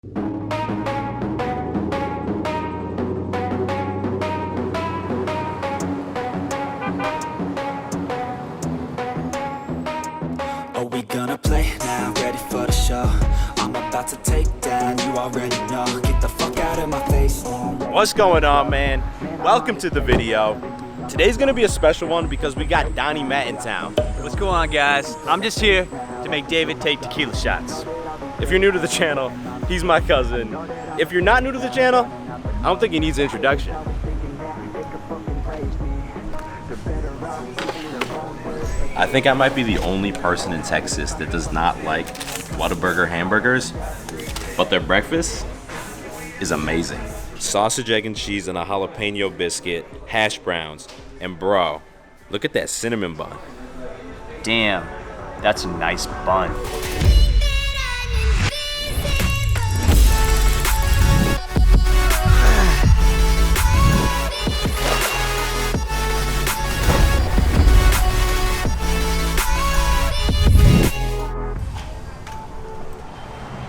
Are we gonna play now? Ready for the show? I'm about to take down, you already know. Get the fuck out of my face. What's going on, man? Welcome to the video. Today's gonna be a special one because we got Donnie Matt in town. What's going on, guys? I'm just here to make David take tequila shots. If you're new to the channel, he's my cousin. If you're not new to the channel, I don't think he needs an introduction. I think I might be the only person in Texas that does not like Whataburger hamburgers, but their breakfast is amazing. Sausage, egg, and cheese and a jalapeno biscuit, hash browns, and bro, look at that cinnamon bun. Damn, that's a nice bun.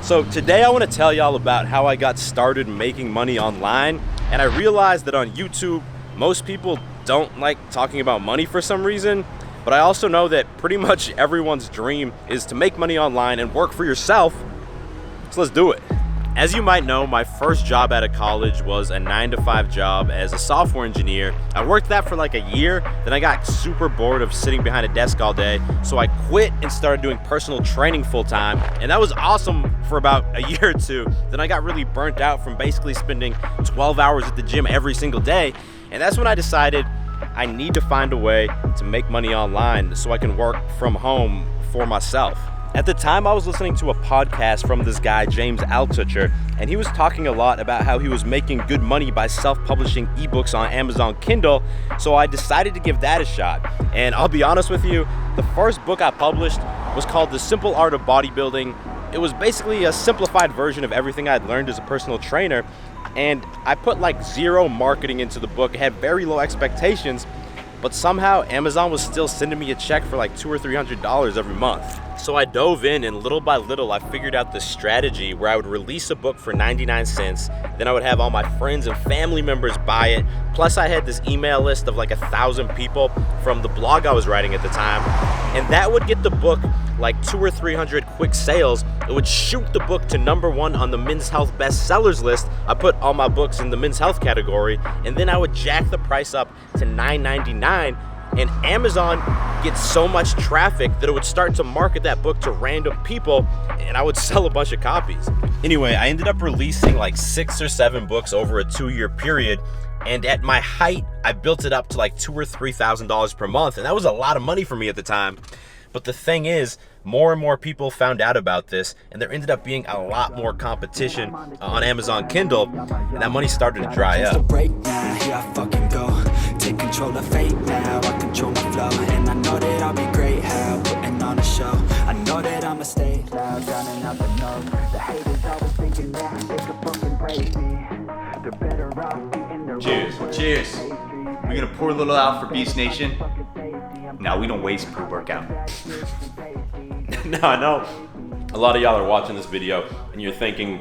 So today I want to tell y'all about how I got started making money online, and I realized that on YouTube, most people don't like talking about money for some reason, but I also know that pretty much everyone's dream is to make money online and work for yourself, so let's do it. As you might know, my first job out of college was a 9-to-5 job as a software engineer. I worked that for like a year, then I got super bored of sitting behind a desk all day, so I quit and started doing personal training full time, and that was awesome for about a year or two. Then I got really burnt out from basically spending 12 hours at the gym every single day, and that's when I decided I need to find a way to make money online so I can work from home for myself. At the time, I was listening to a podcast from this guy, James Altucher, and he was talking a lot about how he was making good money by self-publishing ebooks on Amazon Kindle, so I decided to give that a shot. And I'll be honest with you, the first book I published was called The Simple Art of Bodybuilding. It was basically a simplified version of everything I'd learned as a personal trainer, and I put like zero marketing into the book. It had very low expectations, but somehow Amazon was still sending me a check for like $200 or $300 every month. So I dove in, and little by little I figured out this strategy where I would release a book for 99 cents, then I would have all my friends and family members buy it, plus I had this email list of like 1,000 people from the blog I was writing at the time, and that would get the book like 200 or 300 quick sales. It would shoot the book to #1 on the Men's Health bestsellers list. I put all my books in the Men's Health category, and then I would jack the price up to $9.99, and Amazon gets so much traffic that it would start to market that book to random people, and I would sell a bunch of copies. Anyway, I ended up releasing like 6 or 7 books over a 2-year period, and at my height, I built it up to like $2,000 or $3,000 per month, and that was a lot of money for me at the time. But the thing is, more and more people found out about this, and there ended up being a lot more competition on Amazon Kindle, and that money started to dry up. Here I fucking go. Take control of fate now. I control my flow, and I know that I'll be great. How putting on a show. I know that I'ma stay loud, drowning out the noise. The haters always thinking that they could fucking break me. They're better off eating their Cheers. Cheers. We're gonna pour a little out for Beast Nation. No, we don't waste pre-workout. No, I know a lot of y'all are watching this video and you're thinking,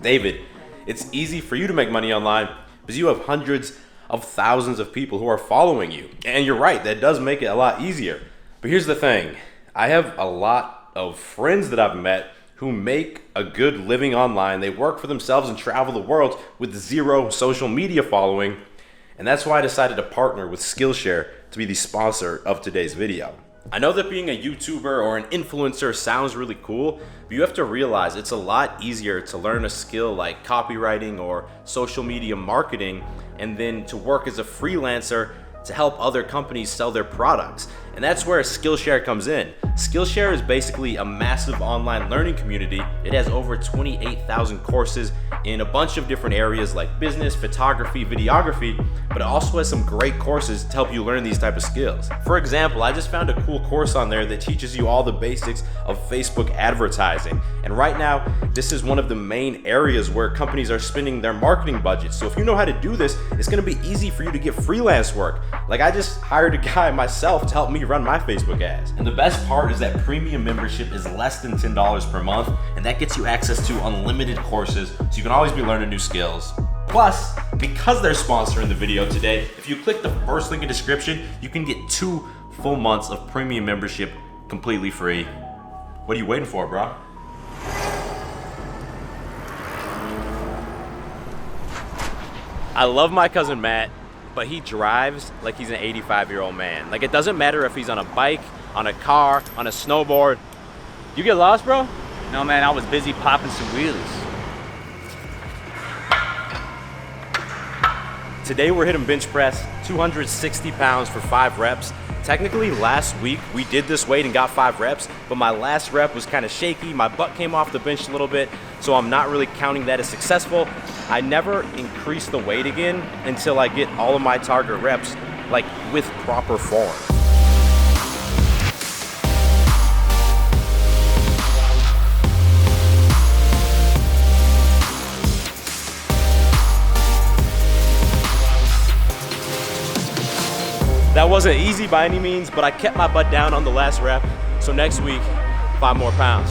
David, it's easy for you to make money online because you have hundreds of thousands of people who are following you. And you're right, that does make it a lot easier. But here's the thing, I have a lot of friends that I've met who make a good living online. They work for themselves and travel the world with zero social media following. And that's why I decided to partner with Skillshare to be the sponsor of today's video. I know that being a YouTuber or an influencer sounds really cool, but you have to realize it's a lot easier to learn a skill like copywriting or social media marketing and then to work as a freelancer to help other companies sell their products. And that's where Skillshare comes in. Skillshare is basically a massive online learning community. It has over 28,000 courses in a bunch of different areas like business, photography, videography, but it also has some great courses to help you learn these type of skills. For example, I just found a cool course on there that teaches you all the basics of Facebook advertising. And right now, this is one of the main areas where companies are spending their marketing budgets. So if you know how to do this, it's gonna be easy for you to get freelance work. Like I just hired a guy myself to help me run my Facebook ads. And the best part part is that premium membership is less than $10 per month, and that gets you access to unlimited courses, so you can always be learning new skills. Plus, because they're sponsoring the video today, if you click the first link in the description, you can get 2 full months of premium membership completely free. What are you waiting for, bro? I love my cousin Matt, but he drives like he's an 85-year-old man. Like, it doesn't matter if he's on a bike, on a car, on a snowboard. You get lost, bro? No, man, I was busy popping some wheelies. Today we're hitting bench press, 260 pounds for 5 reps. Technically last week we did this weight and got 5 reps, but my last rep was kind of shaky. My butt came off the bench a little bit, so I'm not really counting that as successful. I never increase the weight again until I get all of my target reps, like with proper form. That wasn't easy by any means, but I kept my butt down on the last rep. So next week, 5 more pounds.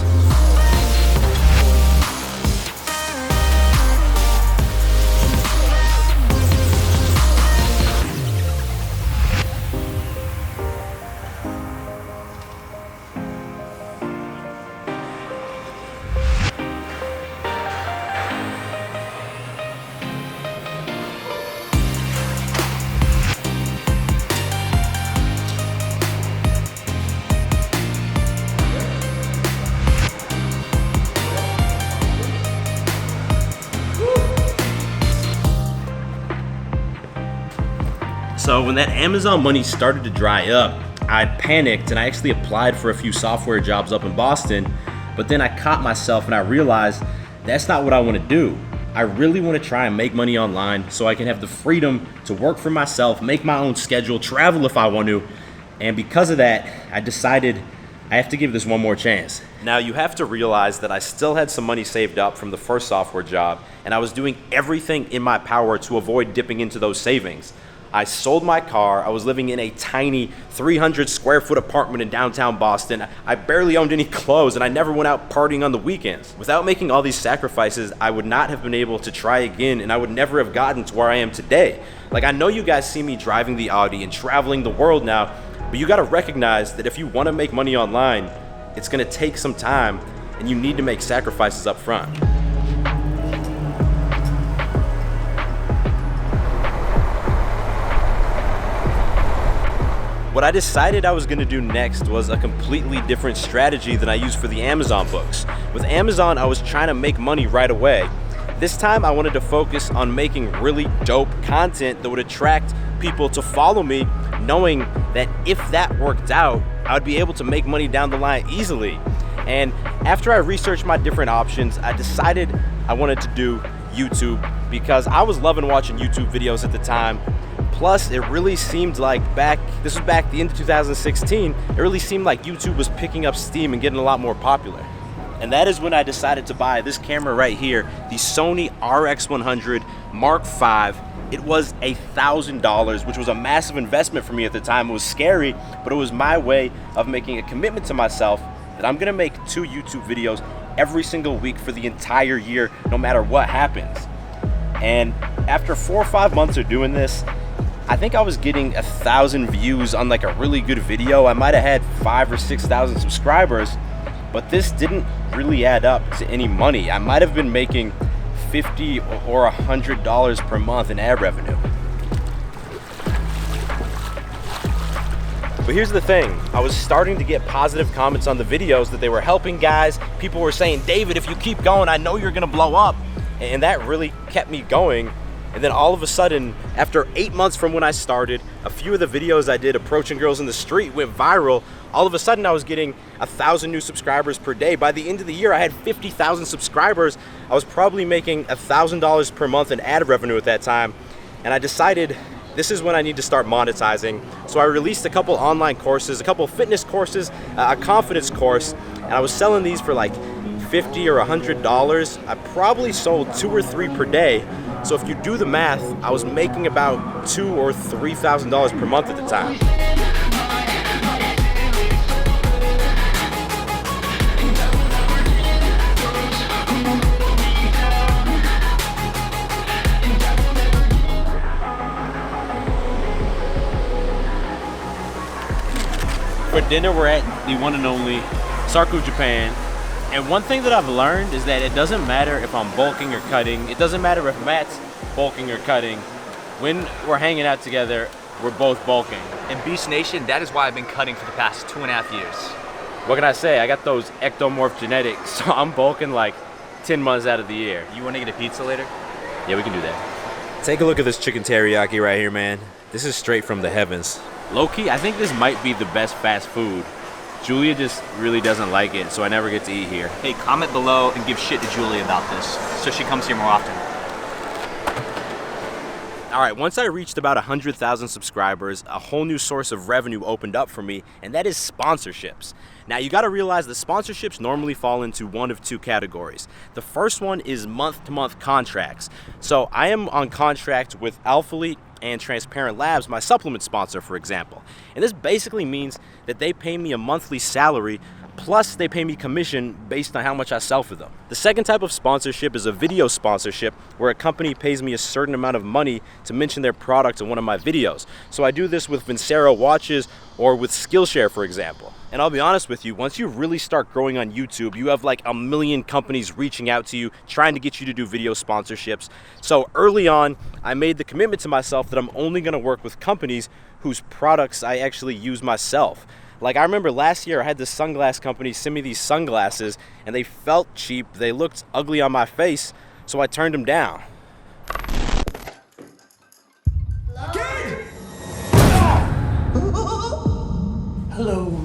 So when that Amazon money started to dry up, I panicked and I actually applied for a few software jobs up in Boston, but then I caught myself and I realized that's not what I want to do. I really want to try and make money online so I can have the freedom to work for myself, make my own schedule, travel if I want to. And because of that, I decided I have to give this one more chance. Now you have to realize that I still had some money saved up from the first software job, and I was doing everything in my power to avoid dipping into those savings. I sold my car. I was living in a tiny 300 square foot apartment in downtown Boston. I barely owned any clothes, and I never went out partying on the weekends. Without making all these sacrifices, I would not have been able to try again, and I would never have gotten to where I am today. Like, I know you guys see me driving the Audi and traveling the world now, but you gotta recognize that if you wanna make money online, it's gonna take some time, and you need to make sacrifices up front. What I decided I was gonna do next was a completely different strategy than I used for the Amazon books. With Amazon, I was trying to make money right away. This time I wanted to focus on making really dope content that would attract people to follow me, knowing that if that worked out, I would be able to make money down the line easily. And after I researched my different options, I decided I wanted to do YouTube because I was loving watching YouTube videos at the time. Plus, it really seemed like this was back the end of 2016, it really seemed like YouTube was picking up steam and getting a lot more popular. And that is when I decided to buy this camera right here, the Sony RX100 Mark V. It was $1,000, which was a massive investment for me at the time. It was scary, but it was my way of making a commitment to myself that I'm gonna make 2 YouTube videos every single week for the entire year, no matter what happens. And after 4 or 5 months of doing this, I think I was getting 1,000 views on like a really good video. I might have had 5,000 or 6,000 subscribers, but this didn't really add up to any money. I might have been making $50 or $100 per month in ad revenue. But here's the thing, I was starting to get positive comments on the videos that they were helping guys. People were saying, David, if you keep going, I know you're gonna blow up. And that really kept me going. And then all of a sudden, after 8 months from when I started, a few of the videos I did approaching girls in the street went viral. All of a sudden I was getting 1,000 new subscribers per day. By the end of the year, I had 50,000 subscribers. I was probably making $1,000 per month in ad revenue at that time. And I decided this is when I need to start monetizing. So I released a couple online courses, a couple fitness courses, a confidence course, and I was selling these for like $50 or $100. I probably sold 2 or 3 per day. So if you do the math, I was making about $2,000 or $3,000 per month at the time. For dinner, we're at the one and only Sarku, Japan. And one thing that I've learned is that it doesn't matter if I'm bulking or cutting. It doesn't matter if Matt's bulking or cutting. When we're hanging out together, we're both bulking. In Beast Nation, that is why I've been cutting for the past 2.5 years. What can I say? I got those ectomorph genetics, so I'm bulking like 10 months out of the year. You want to get a pizza later? Yeah, we can do that. Take a look at this chicken teriyaki right here, man. This is straight from the heavens. Low-key, I think this might be the best fast food. Julia just really doesn't like it, so I never get to eat here. Hey, comment below and give shit to Julie about this, so she comes here more often. All right, once I reached about 100,000 subscribers, a whole new source of revenue opened up for me, and that is sponsorships. Now, you gotta realize the sponsorships normally fall into one of two categories. The first one is month-to-month contracts. So I am on contract with Alphalete and Transparent Labs, my supplement sponsor, for example. And this basically means that they pay me a monthly salary, plus they pay me commission based on how much I sell for them. The second type of sponsorship is a video sponsorship, where a company pays me a certain amount of money to mention their product in one of my videos. So I do this with Vincero watches or with Skillshare, for example. And I'll be honest with you, once you really start growing on YouTube, you have like a million companies reaching out to you, trying to get you to do video sponsorships. So early on, I made the commitment to myself that I'm only gonna work with companies whose products I actually use myself. Like, I remember last year I had this sunglass company send me these sunglasses, and they felt cheap, they looked ugly on my face, so I turned them down. Hello.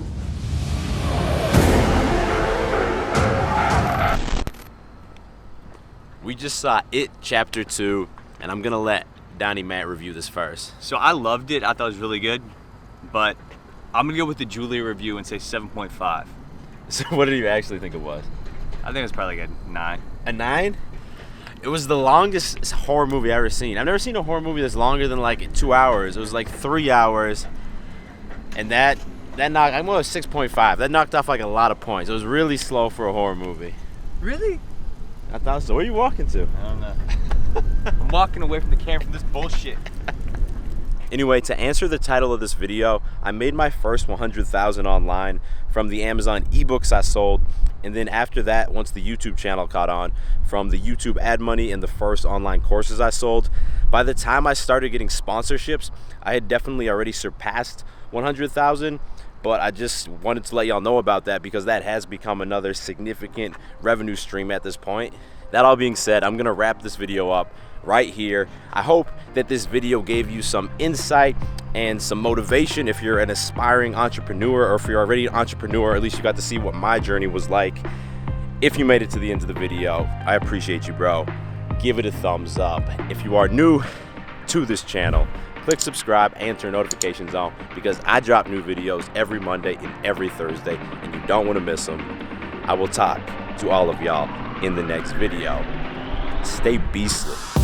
We just saw It Chapter 2, and I'm gonna let Donnie Matt review this first. So I loved it, I thought it was really good, but I'm gonna go with the Julia review and say 7.5. So what did you actually think it was? I think it's probably like a 9. A 9? It was the longest horror movie I've ever seen. I've never seen a horror movie that's longer than like 2 hours. It was like 3 hours, and that knocked, I'm going with 6.5. That knocked off like a lot of points. It was really slow for a horror movie. Really? I thought so. Where are you walking to? I don't know. I'm walking away from the camera from this bullshit. Anyway, to answer the title of this video, I made my first 100,000 online from the Amazon ebooks I sold, and then after that, once the YouTube channel caught on, from the YouTube ad money and the first online courses I sold. By the time I started getting sponsorships, I had definitely already surpassed 100,000, but I just wanted to let y'all know about that because that has become another significant revenue stream at this point. That all being said, I'm gonna wrap this video up right here. I hope that this video gave you some insight and some motivation if you're an aspiring entrepreneur, or if you're already an entrepreneur, at least you got to see what my journey was like. If you made it to the end of the video, I appreciate you, bro. Give it a thumbs up. If you are new to this channel, click subscribe and turn notifications on, because I drop new videos every Monday and every Thursday, and you don't want to miss them. I will talk to all of y'all in the next video. Stay beastly.